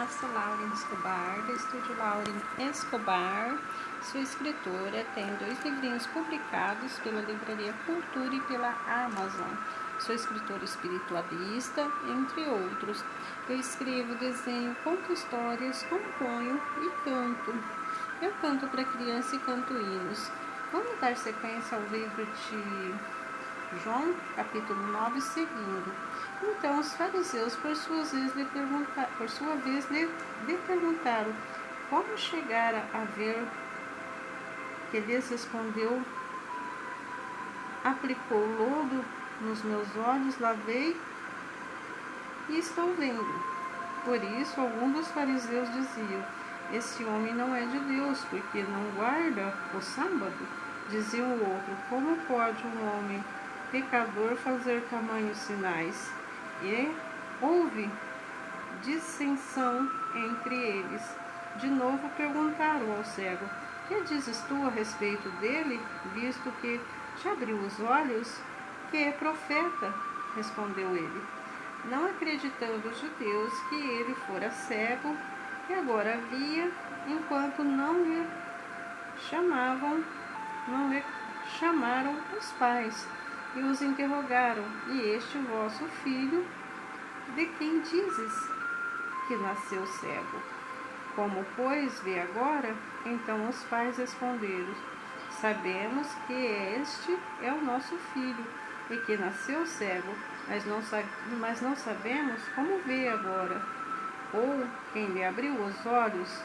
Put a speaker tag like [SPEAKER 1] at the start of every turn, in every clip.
[SPEAKER 1] sou Lauren Escobar, do Estúdio Lauren Escobar. Sou escritora, tenho 2 livrinhos publicados pela Livraria Cultura e pela Amazon. Sou escritora espiritualista, entre outros. Eu escrevo, desenho, conto histórias, componho e canto. Eu canto para criança e canto hinos. Vamos dar sequência ao livro de João, capítulo 9, seguindo. Então os fariseus, por sua vez, lhe perguntaram como chegara a ver, que lhes respondeu: aplicou lodo nos meus olhos, lavei e estou vendo. Por isso, alguns dos fariseus diziam: esse homem não é de Deus, porque não guarda o sábado. Dizia o outro: como pode um homem pecador fazer tamanhos sinais? E houve dissensão entre eles. De novo perguntaram ao cego: que dizes tu a respeito dele, visto que te abriu os olhos? Que é profeta, respondeu ele, não acreditando os judeus que ele fora cego e agora via, enquanto não lhe chamaram os pais e os interrogaram: e este vosso filho, de quem dizes que nasceu cego? Como, pois, vê agora? Então os pais responderam: sabemos que este é o nosso filho e que nasceu cego, mas não sabemos como vê agora. Ou quem lhe abriu os olhos,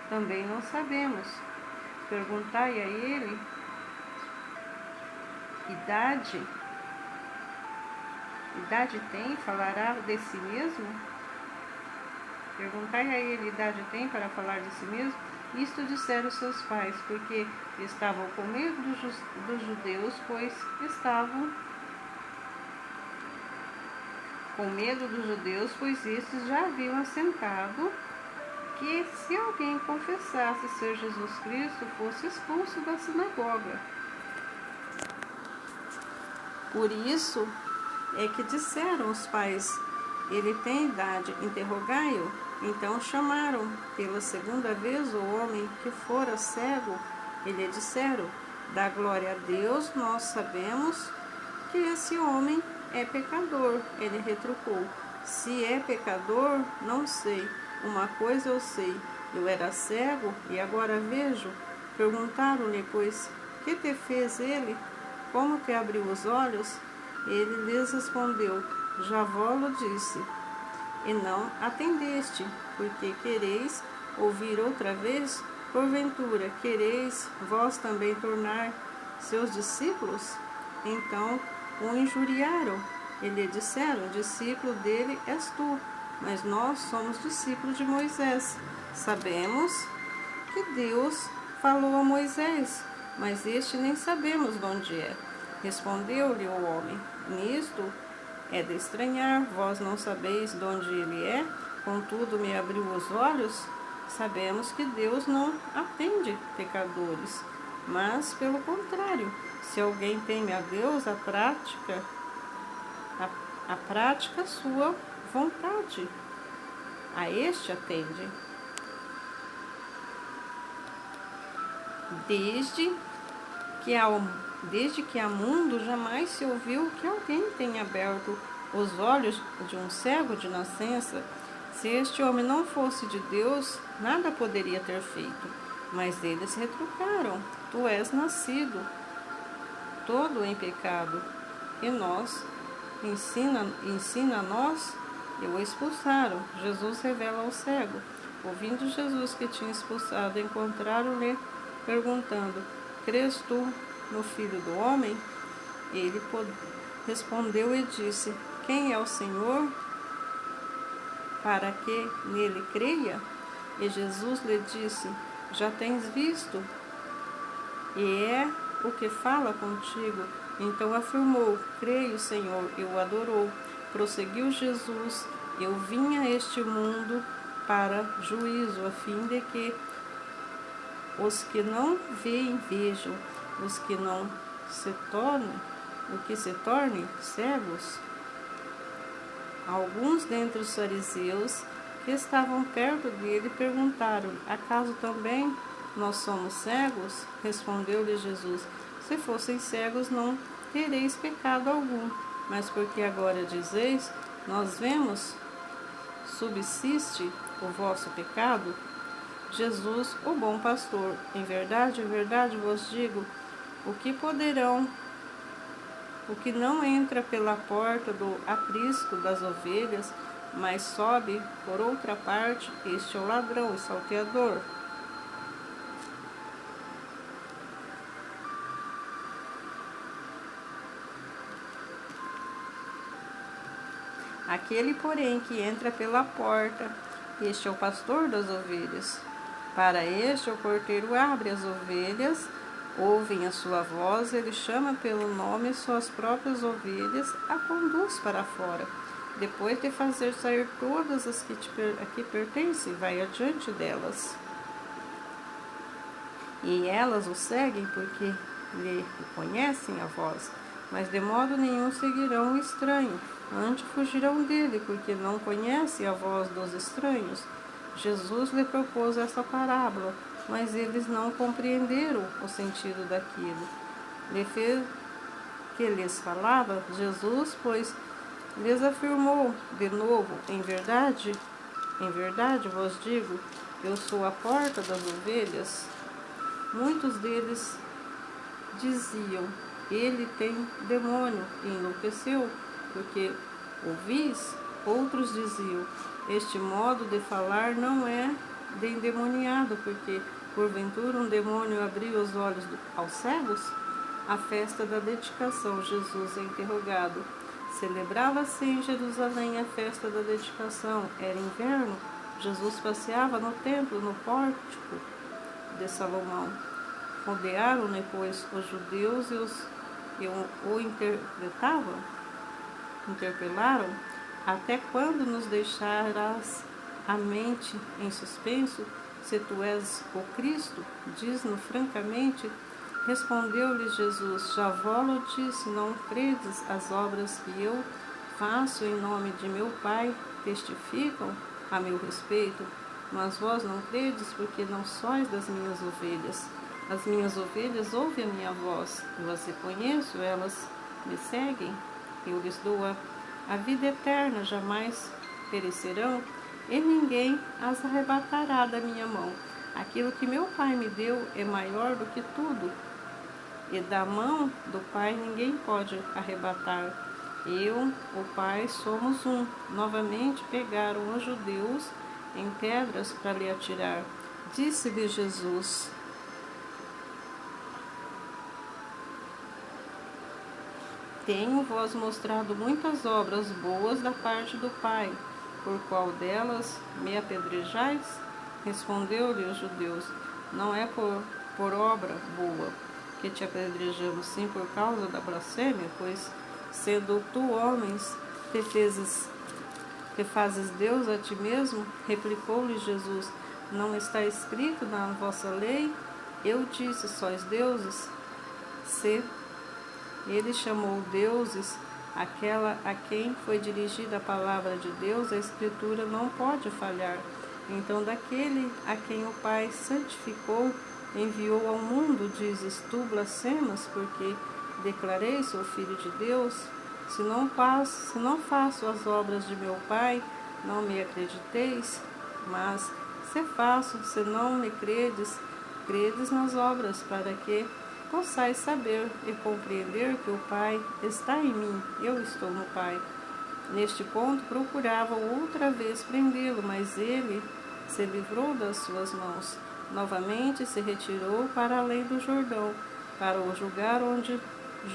[SPEAKER 1] também não sabemos. Perguntai a ele idade tem, falará de si mesmo? Perguntai a ele idade tem para falar de si mesmo? Isto disseram seus pais, porque estavam com medo dos judeus, pois estes já haviam assentado que se alguém confessasse ser Jesus Cristo, fosse expulso da sinagoga. Por isso é que disseram os pais: ele tem idade, interrogai-o. Então chamaram pela segunda vez o homem que fora cego e lhe disseram: dá glória a Deus, nós sabemos que esse homem é pecador. Ele retrucou: se é pecador, não sei. Uma coisa eu sei, eu era cego e agora vejo. Perguntaram-lhe, pois, que te fez ele? Como te abriu os olhos? Ele lhes respondeu: já vó-lo disse, e não atendeste, porque quereis ouvir outra vez? Porventura, quereis vós também tornar seus discípulos? Então o injuriaram e lhe disseram: discípulo dele és tu, mas nós somos discípulos de Moisés. Sabemos que Deus falou a Moisés, mas este nem sabemos de onde é. Respondeu-lhe o homem: nisto é de estranhar, vós não sabeis de onde ele é, contudo me abriu os olhos. Sabemos que Deus não atende pecadores, mas pelo contrário, se alguém teme a Deus, a prática sua vontade, a este atende. Desde que há mundo, jamais se ouviu que alguém tenha aberto os olhos de um cego de nascença. Se este homem não fosse de Deus, nada poderia ter feito. Mas eles retrucaram: tu és nascido todo em pecado, e nós, ensina a nós. E o expulsaram. Jesus revela ao cego. Ouvindo Jesus que tinha expulsado, encontraram-lhe perguntando: crês tu no Filho do Homem? Ele respondeu e disse: quem é o Senhor, para que nele creia? E Jesus lhe disse: já tens visto, e é o que fala contigo. Então afirmou: creio, Senhor, e o adorou. Prosseguiu Jesus: eu vim a este mundo para juízo, a fim de que os que não veem vejam, os que não se tornem cegos. Alguns dentre os fariseus que estavam perto dele perguntaram-lhe: acaso também nós somos cegos? Respondeu-lhe Jesus: se fossem cegos, não tereis pecado algum. Mas porque agora dizeis: nós vemos, subsiste o vosso pecado? Jesus, o bom pastor, em verdade vos digo, o que não entra pela porta do aprisco das ovelhas, mas sobe por outra parte, este é o ladrão e salteador. Aquele, porém, que entra pela porta, este é o pastor das ovelhas. Para este, o porteiro abre, as ovelhas ouvem a sua voz, ele chama pelo nome suas próprias ovelhas, a conduz para fora. Depois de fazer sair todas as que aqui pertencem, vai adiante delas. E elas o seguem porque lhe conhecem a voz, mas de modo nenhum seguirão o estranho. Antes fugirão dele, porque não conhecem a voz dos estranhos. Jesus lhe propôs essa parábola, mas eles não compreenderam o sentido daquilo. Que lhes falava Jesus, pois lhes afirmou de novo: em verdade vos digo, eu sou a porta das ovelhas. Muitos deles diziam: ele tem demônio, e enlouqueceu, porque ouvis? Outros diziam: este modo de falar não é de endemoniado, porque porventura um demônio abriu os olhos aos cegos? A festa da dedicação. Jesus é interrogado. Celebrava-se em Jerusalém a festa da dedicação. Era inverno. Jesus passeava no templo, no pórtico de Salomão. Rodearam-no, pois, os judeus e o interpelaram: até quando nos deixarás a mente em suspenso? Se tu és o Cristo, diz-no francamente. Respondeu-lhe Jesus: já vó-lo disse, não credes as obras que eu faço em nome de meu Pai, testificam a meu respeito? Mas vós não credes, porque não sois das minhas ovelhas. As minhas ovelhas ouvem a minha voz, eu as reconheço, elas me seguem. Eu lhes dou a vida eterna, jamais perecerão, e ninguém as arrebatará da minha mão. Aquilo que meu Pai me deu é maior do que tudo, e da mão do Pai ninguém pode arrebatar. Eu, o Pai, somos um. Novamente pegaram os judeus em pedras para lhe atirar. Disse-lhe Jesus: tenho-vos mostrado muitas obras boas da parte do Pai. Por qual delas me apedrejais? Respondeu-lhe os judeus: não é por obra boa que te apedrejamos, sim por causa da blasfêmia, pois, sendo tu homens, te fazes Deus a ti mesmo? Replicou-lhe Jesus: não está escrito na vossa lei: eu disse, sois deuses? Se ele chamou deuses aquela a quem foi dirigida a palavra de Deus, a Escritura não pode falhar. Então, daquele a quem o Pai santificou, enviou ao mundo, dizes tu blasfemas, porque declarei sou filho de Deus? Se não faço as obras de meu Pai, não me acrediteis? Mas se faço, se não me credes nas obras, para que possais saber e compreender que o Pai está em mim, eu estou no Pai. Neste ponto procuravam outra vez prendê-lo, mas ele se livrou das suas mãos. Novamente se retirou para além do Jordão, para o lugar onde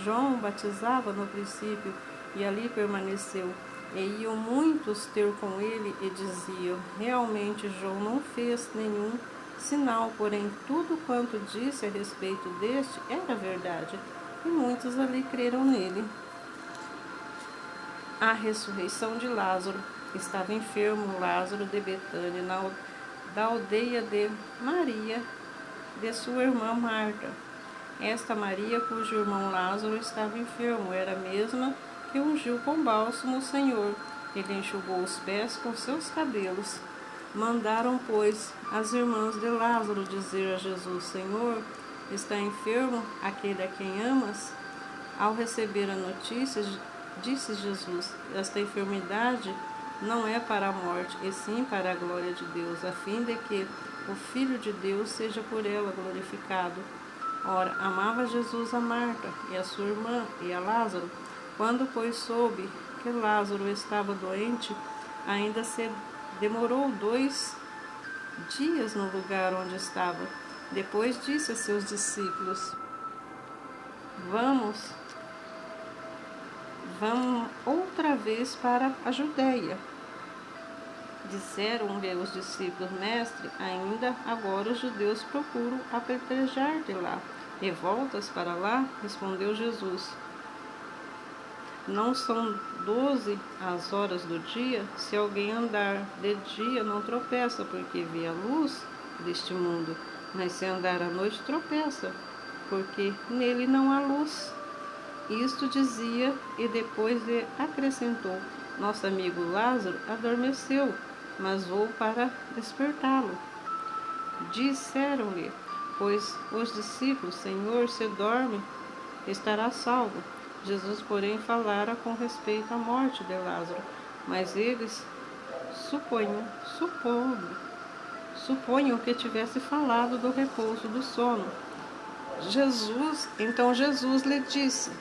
[SPEAKER 1] João batizava no princípio, e ali permaneceu. E iam muitos ter com ele e diziam: realmente João não fez nenhum sinal, porém tudo quanto disse a respeito deste era verdade. E muitos ali creram nele. A ressurreição de Lázaro. Estava enfermo Lázaro de Betânia, da aldeia de Maria, de sua irmã Marta. Esta Maria, cujo irmão Lázaro estava enfermo, era a mesma que ungiu com bálsamo o Senhor. Ele enxugou os pés com seus cabelos Mandaram, pois, as irmãs de Lázaro dizer a Jesus: Senhor, está enfermo aquele a quem amas? Ao receber a notícia, disse Jesus: esta enfermidade não é para a morte, e sim para a glória de Deus, a fim de que o Filho de Deus seja por ela glorificado. Ora, amava Jesus a Marta e a sua irmã e a Lázaro. Quando, pois, soube que Lázaro estava doente, ainda se demorou 2 dias no lugar onde estava. Depois disse a seus discípulos: Vamos outra vez para a Judéia. Disseram-lhe os discípulos: Mestre, ainda agora os judeus procuram apedrejar-te lá. E voltas para lá? Respondeu Jesus. Não são 12 as horas do dia? Se alguém andar de dia, não tropeça, porque vê a luz deste mundo. Mas se andar à noite, tropeça, porque nele não há luz. Isto dizia e depois lhe acrescentou: Nosso amigo Lázaro adormeceu, mas vou para despertá-lo. Disseram-lhe, pois, os discípulos: Senhor, se dorme, estará salvo. Jesus, porém, falara com respeito à morte de Lázaro, mas eles suponham que tivesse falado do repouso do sono. Então Jesus lhe disse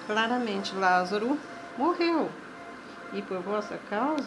[SPEAKER 1] claramente: Lázaro morreu, e por vossa causa